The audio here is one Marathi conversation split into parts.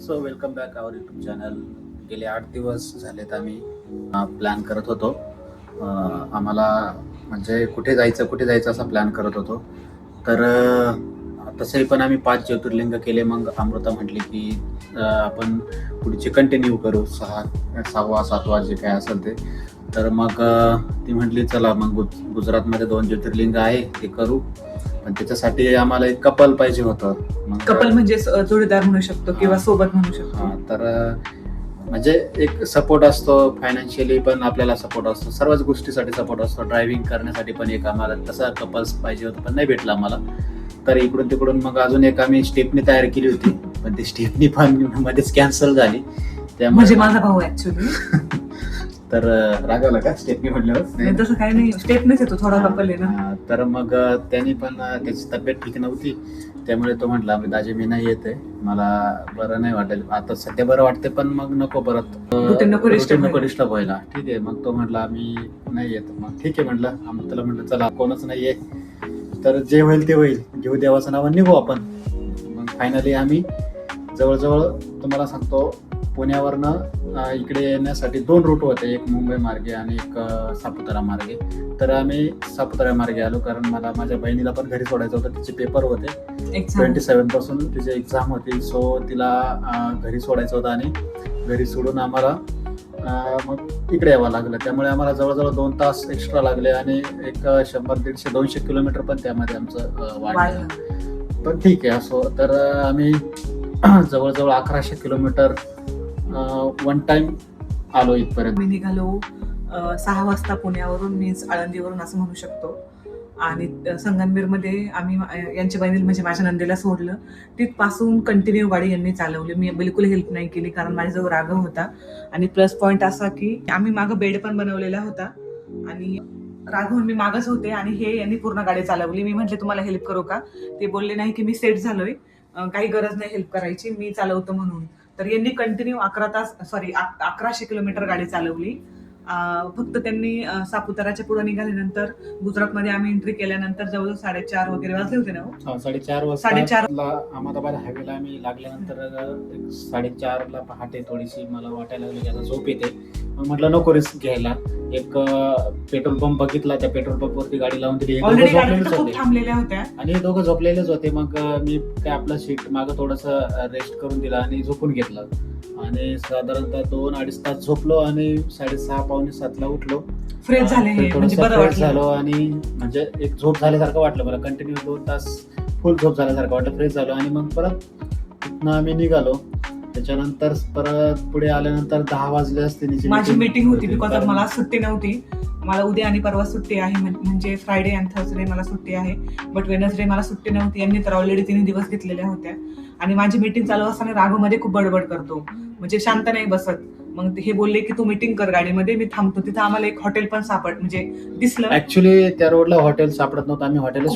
सो वेलकम बॅक आवर यूट्यूब चॅनल. गेले 8 दिवस झालेत आम्ही प्लॅन करत होतो. आम्हाला म्हणजे कुठे जायचं असा प्लॅन करत होतो. तर तसंही पण आम्ही 5 ज्योतिर्लिंग केले. मग अमृता म्हटली की आपण पुढचे कंटिन्यू करू 6वा 7वा जे काय असेल ते. तर मग ती म्हटली चला मग गुजरातमध्ये 2 ज्योतिर्लिंग आहे ते करू. पण त्याच्यासाठी आम्हाला एक कपल पाहिजे होतं. कपल म्हणजे जोडीदार म्हणू शकतो किंवा सोबत म्हणू शकतो. तर म्हणजे एक सपोर्ट असतो, फायनान्शियली पण आपल्याला सपोर्ट असतो, सर्वच गोष्टीसाठी सपोर्ट असतो. ड्रायव्हिंग करण्यासाठी पण एक आम्हाला तसा कपल्स पाहिजे होतं, पण नाही भेटला आम्हाला. तर इकडून तिकडून मग अजून एक आम्ही स्टेपनी तयार केली होती, पण ती स्टेपनी पण मध्येच कॅन्सल झाली. त्यामुळे म्हणजे माझा भाऊ ऍक्च्युअली. तर रागावला का स्टेपनी म्हटल्यावर? तसं काही नाही, स्टेपनेच येतो थोडा कपल आहे ना. तर मग त्यांनी पण त्याची तब्येत ठीक नव्हती, त्यामुळे तो म्हटला दाजी मी नाही येते, मला बरं नाही वाटेल आता. सध्या बरं वाटते पण मग नको परत नको डिस्टर्ब व्हायला. ठीक आहे, मग तो म्हटला मी नाही येत. मग ठीक आहे म्हटलं. आम्ही त्याला म्हटलं चला कोणच नाहीये तर जे होईल ते होईल, घेऊ देवाचं नाव निघू आपण. मग फायनली आम्ही जवळजवळ तुम्हाला सांगतो पुण्यावरनं इकडे येण्यासाठी 2 रूट होते, एक मुंबई मार्गे आणि एक सापुतारा मार्गे. तर आम्ही सापुतारा मार्गे आलो, कारण मला माझ्या बहिणीला पण घरी सोडायचं होतं. तिचे पेपर होते 27 पासून तिची एक्झाम होती. सो तिला घरी सोडायचं होतं आणि घरी सोडून आम्हाला मग इकडे यावं लागलं. त्यामुळे आम्हाला जवळजवळ 2 तास एक्स्ट्रा लागले आणि एक 100, 150, 200 किलोमीटर पण त्यामध्ये आमचं वाढलं. पण ठीक आहे असो. तर आम्ही जवळजवळ 1100 किलोमीटर वन टाइम आलो इथपर्यंत. मी निघालो 6 वाजता पुण्यावरून, मीन्स आळंदीवरून असं म्हणू शकतो. आणि संगमनेरमध्ये आम्ही यांच्या बहिणीला म्हणजे माझ्या नंदेला सोडलं. तिथपासून कंटिन्यू गाडी यांनी चालवली. मी बिलकुल हेल्प नाही केली, कारण माझ्याजवळ राघव होता. आणि प्लस पॉईंट असा की आम्ही मागं बेड पण बनवलेला होता आणि राघव मी मागच होते आणि हे यांनी पूर्ण गाडी चालवली. मी म्हटले तुम्हाला हेल्प करू का? ते बोलले नाही की मी सेट झालोय, काही गरज नाही हेल्प करायची, मी चालवतो म्हणून. तर यांनी कंटिन्यू 1100 किलोमीटर गाडी चालवली. फक्त त्यांनी सापुताराच्या पुढे निघाल्यानंतर गुजरातमध्ये आम्ही एंट्री केल्यानंतर जवळजवळ 4:30 वगैरे वाजले होते ना. 4:30 अहमदाबाद हायवेला आम्ही लागल्यानंतर 4:30 पहाटे थोडीशी मला वाटायला लागली की आता झोप येते. मग म्हटलं नको रिस्क घ्यायला. एक पेट्रोल पंप बघितला, त्या पेट्रोल पंपवरती गाडी लावून दिली. थांबलेल्या होत्या आणि दोघं झोपलेलेच होते. मग मी काय आपलं सीट मागं थोडस रेस्ट करून दिला आणि झोपून घेतलं. आणि साधारणतः 2-2.5 तास झोपलो आणि 6:30 पावणे 7ला उठलो. फ्रेश झालो आणि म्हणजे एक झोप झाल्यासारखं वाटलं मला. कंटिन्यू 2 तास फुल झोप झाल्यासारखं वाटलं, फ्रेश झालो. आणि मग परत तिथनं आम्ही निघालो. त्याच्यानंतर परत पुढे आल्यानंतर 10 वाजले असते. माझी मीटिंग होती, बिकॉज मला सुट्टी नव्हती. मला उद्या आणि परवा सुट्टी आहे, म्हणजे फ्रायडे आणि थर्सडे मला सुट्टी आहे, बट वेडनेसडे मला सुट्टी नव्हती. यांनी तर ऑलरेडी 3 दिवस घेतलेल्या होत्या. आणि माझी मीटिंग चालू असताना राघव मध्ये खूप बडबड करतो, म्हणजे शांत नाही बसत. मग हे बोलले की तू मीटिंग कर गाडीमध्ये, मी थांबतो. तिथं आम्हाला एक हॉटेल पण म्हणजे दिसलं. ऍक्च्युली त्या रोडला हॉटेल सापडत नव्हतं. आम्ही हॉटेल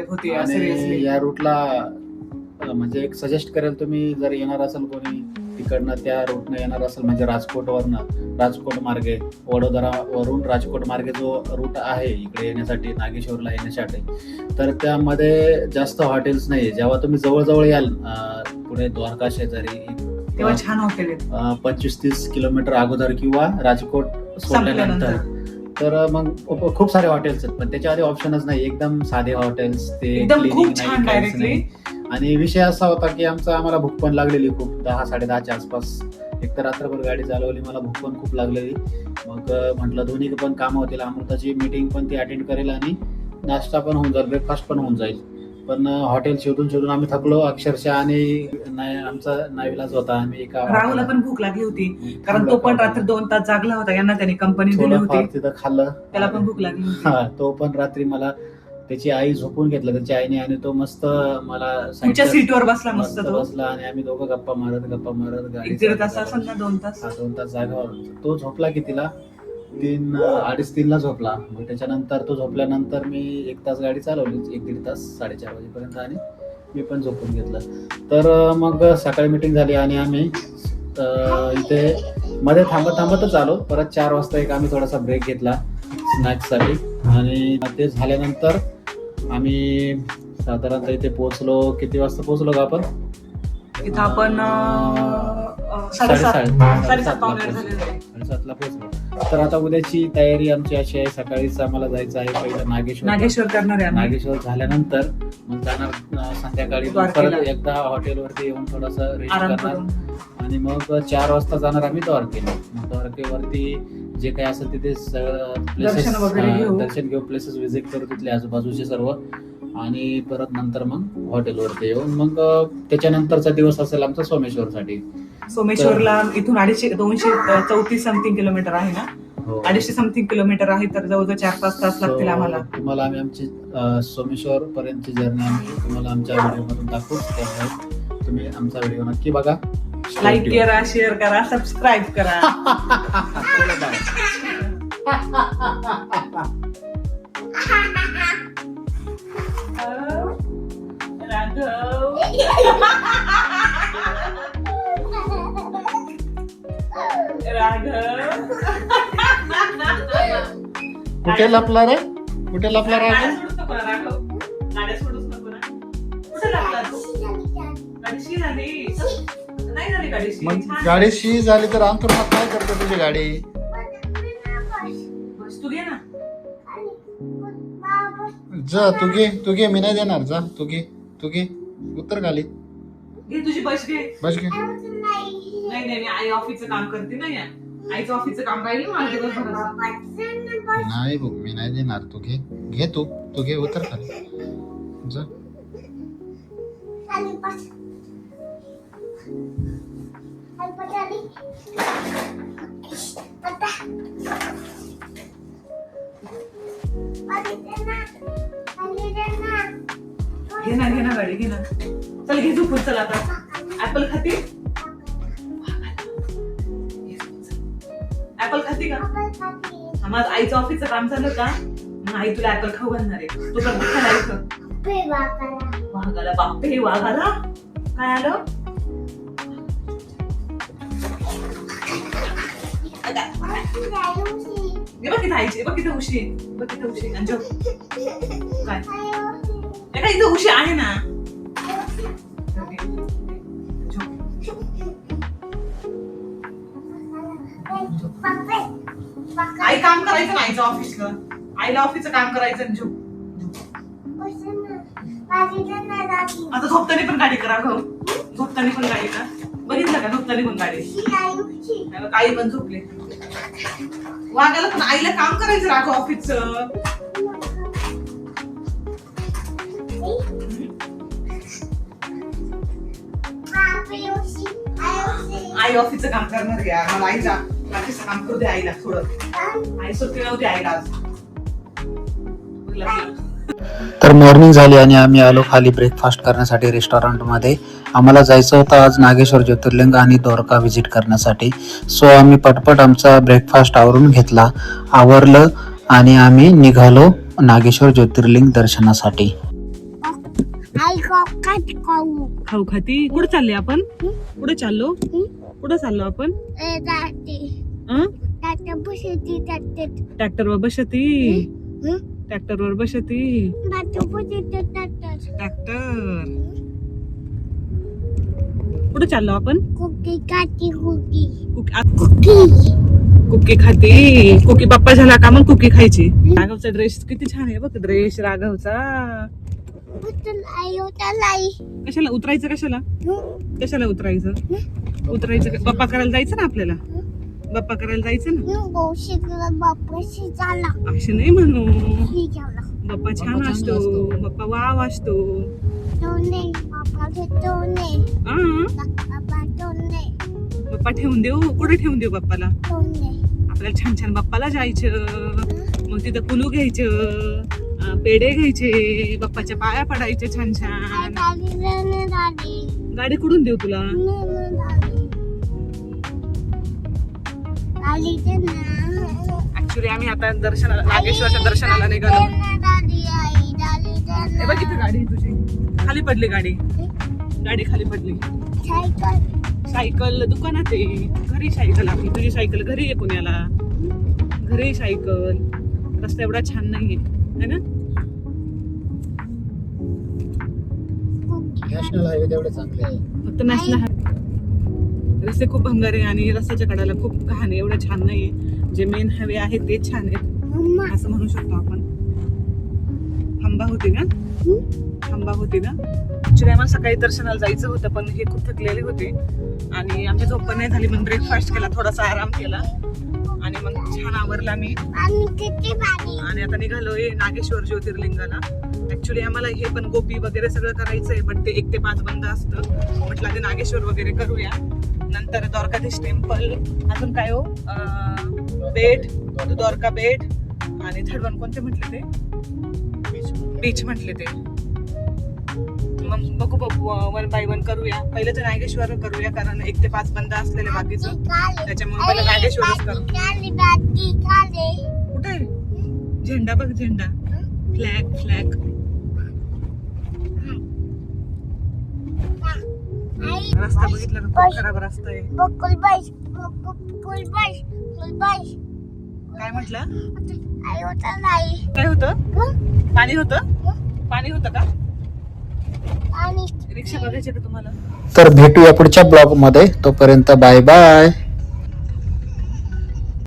होते या रूटला. म्हणजे एक सजेस्ट करेल तुम्ही, जर येणार असेल कोणी तिकडनं त्या रूटनं येणार असेल, म्हणजे राजकोट मार्गे, वडोदरावरून राजकोट मार्गे जो रूट आहे इकडे येण्यासाठी, नागेश्वरला येण्यासाठी, तर त्यामध्ये जास्त हॉटेल्स नाही. जेव्हा तुम्ही जवळ याल पुढे द्वारका शेजारी, तेव्हा छान हॉटेल आहेत 25-30 किलोमीटर अगोदर किंवा राजकोट सोडल्यानंतर. तर मग खूप सारे हॉटेल्स आहेत, पण त्याच्या आधी ऑप्शनच नाही. एकदम साधे हॉटेल्स, ते खूप छान डायरेक्टली. आणि विषय असा होता की आम्हाला भूक पण लागलेली खूप. 10-10:30च्या आसपास. एक तर रात्रभर गाडी चालवली, मला भूक पण खूप लागलेली. मग म्हटलं दोन्ही पण कामं होतील, अमृताची मीटिंग पण ती अटेंड करेल आणि नाश्ता पण होऊन जाईल, ब्रेकफास्ट पण होऊन जाईल. पण हॉटेल शोधून आम्ही थकलो अक्षरशः. आणि आमचा नाईलाज होता. आम्ही राहुलला पण भूक लागली होती, कारण तो पण रात्री 2 तास जागला होता. यांना त्याने कंपनी दिली होती, तिथं खाल्लं, त्याला पण भूक लागली होती. तो पण रात्री मला त्याची आई झोपून घेतला त्याच्या आईने, आणि तो मस्त मला सीटवर बसला, मस्त बसला. आणि आम्ही दोघं गप्पा मारत गाडी 1-1.5 तास असेल ना, 2 तास 2 तास जागा. तो झोपला कितीला? 3-3:30ला झोपला. मग त्याच्यानंतर तो झोपल्यानंतर मी 1 तास गाडी चालवली, 1-1.5 तास, 4:30 वाजेपर्यंत, आणि मी पण झोपून घेतलं. तर मग सकाळी मीटिंग झाली आणि आम्ही इथे मध्ये थांबतच आलो. परत 4 वाजता एक आम्ही थोडासा ब्रेक घेतला स्नॅक्ससाठी. आणि ते झाल्यानंतर आम्ही साधारणतः इथे पोहोचलो. किती वाजता पोहोचलो का आपण? इथं आपण 7:30 पावणे 8 झालेलं आहे. 7:30ला पोहोचलो. तर आता उद्याची तयारी आमची अशी आहे, सकाळीच आम्हाला जायचं आहे पहिलं नागेश्वर करणार आहे आम्ही. नागेश्वर झाल्यानंतर मग जाणार संध्याकाळी द्वारकेला. परत एकदा हॉटेलवरती येऊन थोडासा रेस्ट आराम करणार करून. आणि मग 4 वाजता जाणार आम्ही द्वारकेला. मग द्वारकेवरती जे काही असेल तिथे प्लेसेस दर्शन वगैरे घेऊ. दर्शन घेऊ, प्लेसेस व्हिजिट करू तिथले आजूबाजूचे सर्व, आणि परत नंतर मग हॉटेलवरती येऊन मग त्याच्यानंतरचा दिवस असेल आमचा सोमेश्वरसाठी. सोमेश्वरला इथून 234 समथिंग किलोमीटर आहे ना, हो. 250 समथिंग किलोमीटर आहे, तर जवळजवळ 4-5 तास लागतील आम्हाला. तुम्हाला आम्ही आमची सोमेश्वर पर्यंतची जर्नी आम्ही तुम्हाला आमच्या व्हिडिओमधून दाखवू. त्यामुळे तुम्ही आमचा व्हिडिओ नक्की बघा, लाईक करा, शेअर करा, सबस्क्राईब करा. राघव कुठे लपला रे, कुठे लपला रे? गाड्या सोडूच नको ना, राघव. गाड्या सोडूच नको ना. कुठे लागला तू? गाडीशी झाली. नाही झाली गाडीशी. मग छान. गाडी शी झाली तर अंतरुणात काय करते तुझी गाडी? बस तू घे ना. जा तू घे, मी नाही देणार. जा तू घे उत्तर खाली घे तुझी बस घे. बस घे. नाही मी आई ऑफिसचं काम करते ना या. आईचं ऑफिसचं काम राहील मला दिवसभराचं. नाही बघ, मी नाही देणार. तू घे तू घे उत्तर खाली जा. घे ना गाडी घे ना. चल घे झोपून चल आता. ऍपल खाती? ऍपल खाती का? माझं आईचं ऑफिसचं काम झालं का मग आई तुला ऍपल खाऊ घालणार आहे. तू पण खायला इथं वाघाला. बापरे वाघाला काय आलं? बघ इथं आईची, बघ इथं उशी आहे. बघ इथं उशी अंजू काय इथं उशी आहे ना. आई काम करायचं ना आईचं ऑफिसला. आईला ऑफिसचं काम करायचं अंजू. आता झोपताना पण गाडी करा गं. झोपताना पण गाडी का बघितलं का? झोपताना पण गाडी. आई पण झोपले. वागायला पण आईला काम करायचं राखो ऑफिसचं. आई ऑफिसचं काम करणार यार. मला आईला ऑफिसचं काम करू दे आईला थोडं. आई सुट्टी नव्हती आईला आज. तर मॉर्निंग झाली आणि आम्ही आलो खाली ब्रेकफास्ट करण्यासाठी रेस्टॉरंटमध्ये. आम्हाला जायचं होतं आज नागेश्वर ज्योतिर्लिंग आणि द्वारका व्हिजिट करण्यासाठी. सो आम्ही पटपट आमचा ब्रेकफास्ट आवरून घेतला, आवरलं आणि आम्ही निघालो नागेश्वर ज्योतिर्लिंग दर्शनासाठी. खाऊ खाती. कुठे चालले आपण? कुठे चाललो? कुठे चाललो आपण? ट्रॅक्टरवर बसती. ट्रॅक्टरवर बसती. ट्रॅक्टर कुठे चाललो आपण? कुकी खाते. कुकी पप्पा झाला का मग कुकी खायची. राघवचा ड्रेस किती छान आहे बघ. ड्रेस राघवचा. कशाला उतरायचं? कशाला उतरायचं? बाप्पा करायला जायचं ना आपल्याला. बाप्पा करायला जायचं ना. असे नाही म्हणू. बाप्पा छान असतो. बाप्पा वाव असतो. बाप्पा ठेवून देऊ. कुठे ठेवून देऊ बाप्पाला? आपल्याला छान छान बाप्पाला जायचं. मग तिथं कुलू घ्यायचं, पेढे घ्यायचे, बाप्पाच्या पाया पडायचे छान छान. गाडी कुठून देऊ तुला? ऍक्च्युली आम्ही आता दर्शनाला, नागेश्वरच्या दर्शनाला निघालो. हे बघ इथं गाडी तुझी खाली पडली. गाडी खाली पडली. सायकल दुकानात आहे. घरी सायकल आपली. तुझी सायकल घरी आहे पुण्याला. घरी सायकल. रस्ता एवढा छान नाहीये है ना. नॅशनल हायवे तेवढे चांगले आहे. फक्त नॅशनल रस्ते खूप भंगार आहे आणि रस्त्याच्या कडाला खूप घाण आहे, एवढं छान नाहीये. जे मेन हायवे आहे ते छान आहेत असं म्हणू शकतो आपण. हंबा होती ना, हंबा होती ना. ऍक्च्युली आम्हाला सकाळी दर्शनाला जायचं होतं पण हे खूप थकलेले होते आणि आमची झोप पण नाही झाली, म्हणून ब्रेकफास्ट केला, थोडासा आराम केला आणि मग छान आवरला मी आणि आता निघालोय नागेश्वर ज्योतिर्लिंगाला. ऍक्च्युली आम्हाला हे पण गोपी वगैरे सगळं करायचंय पण ते 1 ते 5 बंद असतं. म्हटलं आधी नागेश्वर वगैरे करूया, नंतर द्वारकाधीश टेम्पल, अजून काय हो बेट, द्वारका बेट आणि थर्ड वन कोणते म्हटले ते, बीच म्हटले ते. मग बघू वन बाय वन करूया. पहिलं तर नागेश्वर करूया कारण 1 ते 5 बंद असलेले बाकीचं, त्याच्यामुळे पहिलं नागेश्वरच करू. कुठे झेंडा बघ, झेंडा, फ्लॅग फ्लॅग. रस्ता बघितला का खूप खराब रस्ता आहे. काय म्हटलं, काय होतं, पाणी होतं, पाणी होतं का, रिक्षा बघायची का तुम्हाला. तर भेटूया पुढच्या ब्लॉग मध्ये, तोपर्यंत बाय बाय.